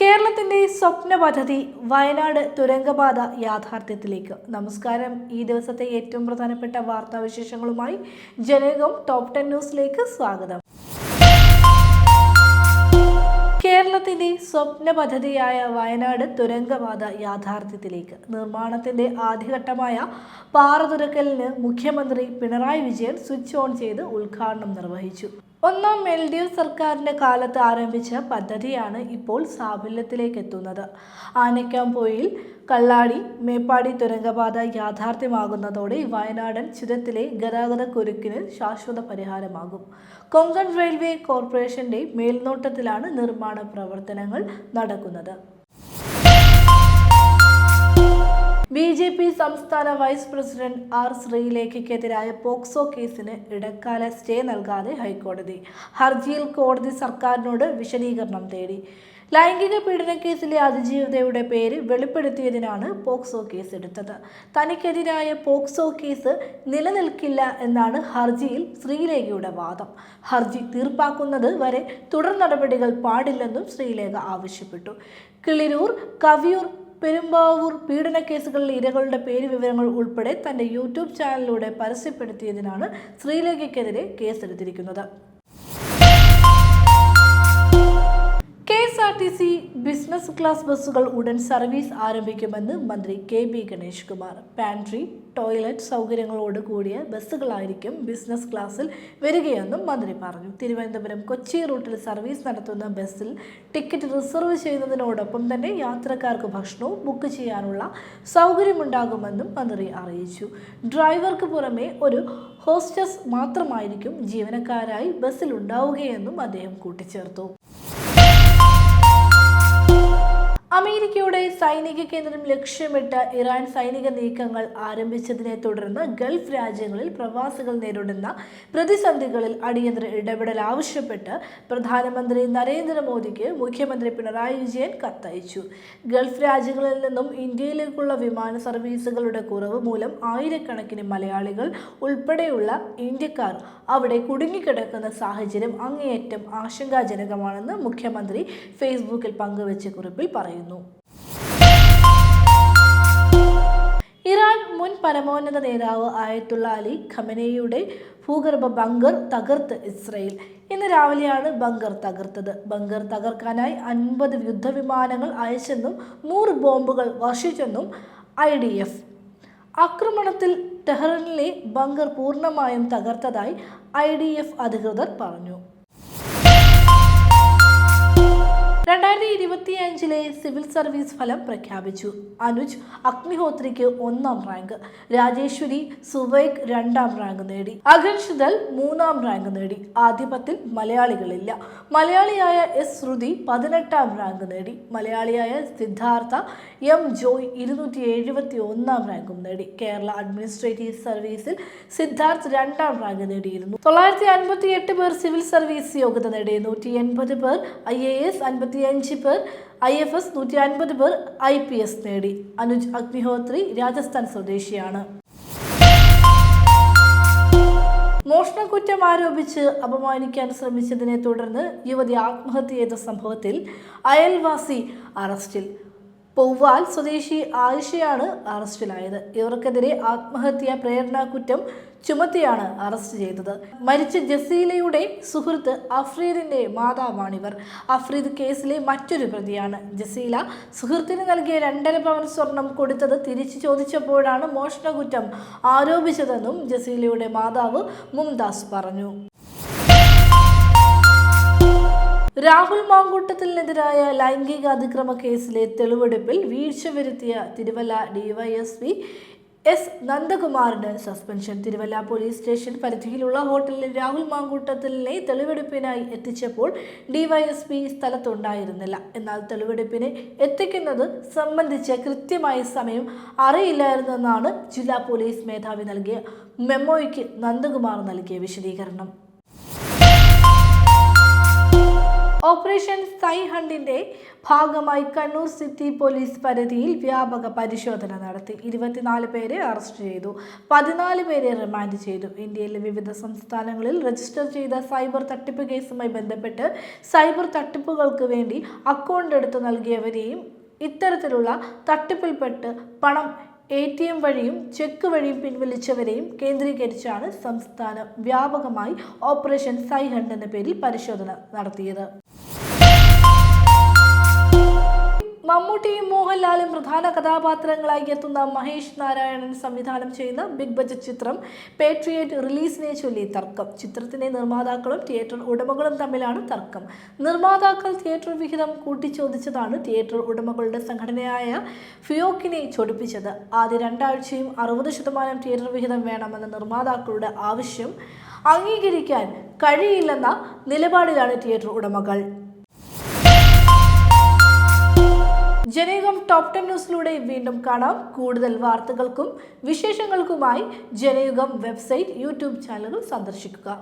കേരളത്തിന്റെ സ്വപ്ന പദ്ധതി വയനാട് തുരങ്കപാത യാഥാർത്ഥ്യത്തിലേക്ക്. നമസ്കാരം. ഈ ദിവസത്തെ ഏറ്റവും പ്രധാനപ്പെട്ട വാർത്താവിശേഷങ്ങളുമായി ജനകം ടോപ്പ് 10 ന്യൂസിലേക്ക് സ്വാഗതം. കേരളത്തിന്റെ സ്വപ്ന പദ്ധതിയായ വയനാട് തുരങ്കപാത യാഥാർത്ഥ്യത്തിലേക്ക്. നിർമ്മാണത്തിന്റെ ആദ്യഘട്ടമായ പാറതുരക്കലിന് മുഖ്യമന്ത്രി പിണറായി വിജയൻ സ്വിച്ച് ഓൺ ചെയ്ത് ഉദ്ഘാടനം നിർവഹിച്ചു. ഒന്നാം LDF സർക്കാരിന്റെ കാലത്ത് ആരംഭിച്ച പദ്ധതിയാണ് ഇപ്പോൾ സാഫല്യത്തിലേക്ക് എത്തുന്നത്. ആനക്കാംപൊയിൽ കള്ളാടി മേപ്പാടി തുരങ്കപാത യാഥാർത്ഥ്യമാകുന്നതോടെ വയനാടൻ ചുരത്തിലെ ഗതാഗതക്കുരുക്കിന് ശാശ്വത പരിഹാരമാകും. കൊങ്കൺ റെയിൽവേ കോർപ്പറേഷന്റെ മേൽനോട്ടത്തിലാണ് നിർമ്മാണ പ്രവർത്തനങ്ങൾ നടക്കുന്നത്. BJP സംസ്ഥാന വൈസ് പ്രസിഡന്റ് R. ശ്രീലേഖയ്ക്കെതിരായ പോക്സോ കേസിന് ഇടക്കാല സ്റ്റേ നൽകാതെ ഹൈക്കോടതി. ഹർജിയിൽ കോടതി സർക്കാരിനോട് വിശദീകരണം തേടി. ലൈംഗിക പീഡന കേസിലെ അതിജീവിതയുടെ പേര് വെളിപ്പെടുത്തിയതിനാണ് പോക്സോ കേസ് എടുത്തത്. തനിക്കെതിരായ പോക്സോ കേസ് നിലനിൽക്കില്ല എന്നാണ് ഹർജിയിൽ ശ്രീലേഖയുടെ വാദം. ഹർജി തീർപ്പാക്കുന്നത് വരെ തുടർ നടപടികൾ പാടില്ലെന്നും ശ്രീലേഖ ആവശ്യപ്പെട്ടു. കിളിരൂർ, കവിയൂർ, പെരുമ്പാവൂർ പീഡനക്കേസുകളിലെ ഇരകളുടെ പേര് വിവരങ്ങൾ ഉൾപ്പെടെ തന്റെ യൂട്യൂബ് ചാനലിലൂടെ പരസ്യപ്പെടുത്തിയതിനാണ് ശ്രീലേഖയ്ക്കെതിരെ കേസെടുത്തിരിക്കുന്നത്. KSRTC ബിസിനസ് ക്ലാസ് ബസ്സുകൾ ഉടൻ സർവീസ് ആരംഭിക്കുമെന്ന് മന്ത്രി KB Ganesh Kumar. Pantry, toilet സൗകര്യങ്ങളോട് കൂടിയ ബസ്സുകളായിരിക്കും ബിസിനസ് ക്ലാസ്സിൽ വരികയെന്നും മന്ത്രി പറഞ്ഞു. തിരുവനന്തപുരം കൊച്ചി റൂട്ടിൽ സർവീസ് നടത്തുന്ന ബസ്സിൽ ടിക്കറ്റ് റിസർവ് ചെയ്യുന്നതിനോടൊപ്പം തന്നെ യാത്രക്കാർക്ക് ഭക്ഷണവും ബുക്ക് ചെയ്യാനുള്ള സൗകര്യമുണ്ടാകുമെന്നും മന്ത്രി അറിയിച്ചു. ഡ്രൈവർക്ക് പുറമെ ഒരു ഹോസ്റ്റസ് മാത്രമായിരിക്കും ജീവനക്കാരായി ബസ്സിൽ ഉണ്ടാവുകയെന്നും അദ്ദേഹം കൂട്ടിച്ചേർത്തു. അമേരിക്കയുടെ സൈനിക കേന്ദ്രം ലക്ഷ്യമിട്ട് ഇറാൻ സൈനിക നീക്കങ്ങൾ ആരംഭിച്ചതിനെ തുടർന്ന് ഗൾഫ് രാജ്യങ്ങളിൽ പ്രവാസികൾ നേരിടുന്ന പ്രതിസന്ധികളിൽ അടിയന്തര ഇടപെടൽ ആവശ്യപ്പെട്ട് പ്രധാനമന്ത്രി നരേന്ദ്രമോദിക്ക് മുഖ്യമന്ത്രി പിണറായി വിജയൻ കത്തയച്ചു. ഗൾഫ് രാജ്യങ്ങളിൽ നിന്നും ഇന്ത്യയിലേക്കുള്ള വിമാന സർവീസുകളുടെ കുറവ് മൂലം ആയിരക്കണക്കിന് മലയാളികൾ ഉൾപ്പെടെയുള്ള ഇന്ത്യക്കാർ അവിടെ കുടുങ്ങിക്കിടക്കുന്ന സാഹചര്യം അങ്ങേയറ്റം ആശങ്കാജനകമാണെന്ന് മുഖ്യമന്ത്രി ഫേസ്ബുക്കിൽ പങ്കുവച്ച കുറിപ്പിൽ പറയുന്നു. ഇറാൻ മുൻ പരമോന്നത നേതാവ് ആയത്തുള്ള അലി ഖമനേയിയുടെ ഭൂഗർഭ ബങ്കർ തകർത്ത് ഇസ്രയേൽ. ഇന്ന് രാവിലെയാണ് ബങ്കർ തകർത്തത്. ബങ്കർ തകർക്കാനായി 50 യുദ്ധവിമാനങ്ങൾ അയച്ചെന്നും 100 ബോംബുകൾ വർഷിച്ചെന്നും IDF. ആക്രമണത്തിൽ ടെഹ്റാനിലെ ബങ്കർ പൂർണ്ണമായും തകർത്തതായി IDF അധികൃതർ പറഞ്ഞു. 2025 സിവിൽ സർവീസ് ഫലം പ്രഖ്യാപിച്ചു. അനുജ് അഗ്നിഹോത്രിക്ക് 1ാം റാങ്ക്, രാജേശ്വരി സുവൈക് 2ാം റാങ്ക് നേടി, അഗൻഷിദൽ 3ാം റാങ്ക് നേടി. ആദ്യ 10ൽ മലയാളികളില്ല. മലയാളിയായ S. ശ്രുതി 18ാം റാങ്ക് നേടി. മലയാളിയായ സിദ്ധാർത്ഥ M. ജോയ് 271ാം റാങ്കും നേടി. കേരള അഡ്മിനിസ്ട്രേറ്റീവ് സർവീസിൽ സിദ്ധാർത്ഥ് 2ാം റാങ്ക് നേടിയിരുന്നു. 958 പേർ സിവിൽ സർവീസ് യോഗ്യത നേടി. 180 പേർ IAS, 55 പേർ IFS, 150 പേർ IPS നേടി. അനുജ് അഗ്നിഹോത്രി രാജസ്ഥാൻ സ്വദേശിയാണ്. മോഷണക്കുറ്റം ആരോപിച്ച് അപമാനിക്കാൻ ശ്രമിച്ചതിനെ തുടർന്ന് യുവതി ആത്മഹത്യ ചെയ്ത സംഭവത്തിൽ അയൽവാസി അറസ്റ്റിൽ. പൗവാൽ സ്വദേശി ആയിഷയാണ് അറസ്റ്റിലായത്. ഇവർക്കെതിരെ ആത്മഹത്യാ പ്രേരണാകുറ്റം ചുമത്തിയാണ് അറസ്റ്റ് ചെയ്തത്. മരിച്ച ജസീലയുടെ സുഹൃത്ത് അഫ്രീദിന്റെ മാതാവാണിവർ. അഫ്രീദ് കേസിലെ മറ്റൊരു പ്രതിയാണ്. ജസീല സുഹൃത്തിന് നൽകിയ 2.5 പവൻ സ്വർണം കൊടുത്തത് തിരിച്ചു ചോദിച്ചപ്പോഴാണ് മോഷണക്കുറ്റം ആരോപിച്ചതെന്നും ജസീലയുടെ മാതാവ് മുംതാസ് പറഞ്ഞു. രാഹുൽ മാങ്കൂട്ടത്തിനെതിരായ ലൈംഗിക അതിക്രമ കേസിലെ തെളിവെടുപ്പിൽ വീഴ്ച വരുത്തിയ തിരുവല്ല DYSP S. നന്ദകുമാറിന് സസ്പെൻഷൻ. തിരുവല്ല പോലീസ് സ്റ്റേഷൻ പരിധിയിലുള്ള ഹോട്ടലിൽ രാഹുൽ മാങ്കൂട്ടത്തിലിനെ തെളിവെടുപ്പിനായി എത്തിച്ചപ്പോൾ DYSP സ്ഥലത്തുണ്ടായിരുന്നില്ല. എന്നാൽ തെളിവെടുപ്പിന് എത്തിക്കുന്നത് സംബന്ധിച്ച് കൃത്യമായ സമയം അറിയില്ലായിരുന്നെന്നാണ് ജില്ലാ പോലീസ് മേധാവി നൽകിയ മെമ്മോയ്ക്ക് നന്ദകുമാർ നൽകിയ വിശദീകരണം. ഓപ്പറേഷൻ സൈ ഹണ്ടിന്റെ ഭാഗമായി കണ്ണൂർ സിറ്റി പോലീസ് പരിധിയിൽ വ്യാപക പരിശോധന നടത്തി. 24 പേരെ അറസ്റ്റ് ചെയ്തു, 14 പേരെ റിമാൻഡ് ചെയ്തു. ഇന്ത്യയിലെ വിവിധ സംസ്ഥാനങ്ങളിൽ രജിസ്റ്റർ ചെയ്ത സൈബർ തട്ടിപ്പ് കേസുമായി ബന്ധപ്പെട്ട് സൈബർ തട്ടിപ്പുകൾക്ക് വേണ്ടി അക്കൗണ്ട് എടുത്തു നൽകിയവരെയും ഇത്തരത്തിലുള്ള തട്ടിപ്പിൽപ്പെട്ട് പണം ATM വഴിയും ചെക്ക് വഴിയും പിൻവലിച്ചവരെയും കേന്ദ്രീകരിച്ചാണ് സംസ്ഥാനം വ്യാപകമായി ഓപ്പറേഷൻ സൈ ഹണ്ട് എന്ന പേരിൽ പരിശോധന നടത്തിയത്. മമ്മൂട്ടിയും മോഹൻലാലും പ്രധാന കഥാപാത്രങ്ങളായി എത്തുന്ന മഹേഷ് നാരായണൻ സംവിധാനം ചെയ്യുന്ന ബിഗ് ബജറ്റ് ചിത്രം പേട്രിയറ്റ് റിലീസിനെ ചൊല്ലി തർക്കം. ചിത്രത്തിന്റെ നിർമ്മാതാക്കളും തിയേറ്റർ ഉടമകളും തമ്മിലാണ് തർക്കം. നിർമ്മാതാക്കൾ തിയേറ്റർ വിഹിതം കൂട്ടിച്ചോദിച്ചതാണ് തിയേറ്റർ ഉടമകളുടെ സംഘടനയായ ഫിയോക്കിനെ ചൊടിപ്പിച്ചത്. ആദ്യ 2 ആഴ്ചയും 60% തിയേറ്റർ വിഹിതം വേണമെന്ന നിർമ്മാതാക്കളുടെ ആവശ്യം അംഗീകരിക്കാൻ കഴിയില്ലെന്ന നിലപാടിലാണ് തിയേറ്റർ ഉടമകൾ. ജനയുഗം ടോപ്പ് 10 ന്യൂസിലൂടെ വീണ്ടും കാണാം. കൂടുതൽ വാർത്തകൾക്കും വിശേഷങ്ങൾക്കുമായി ജനയുഗം വെബ്സൈറ്റ്, യൂട്യൂബ് ചാനലുകൾ സന്ദർശിക്കുക.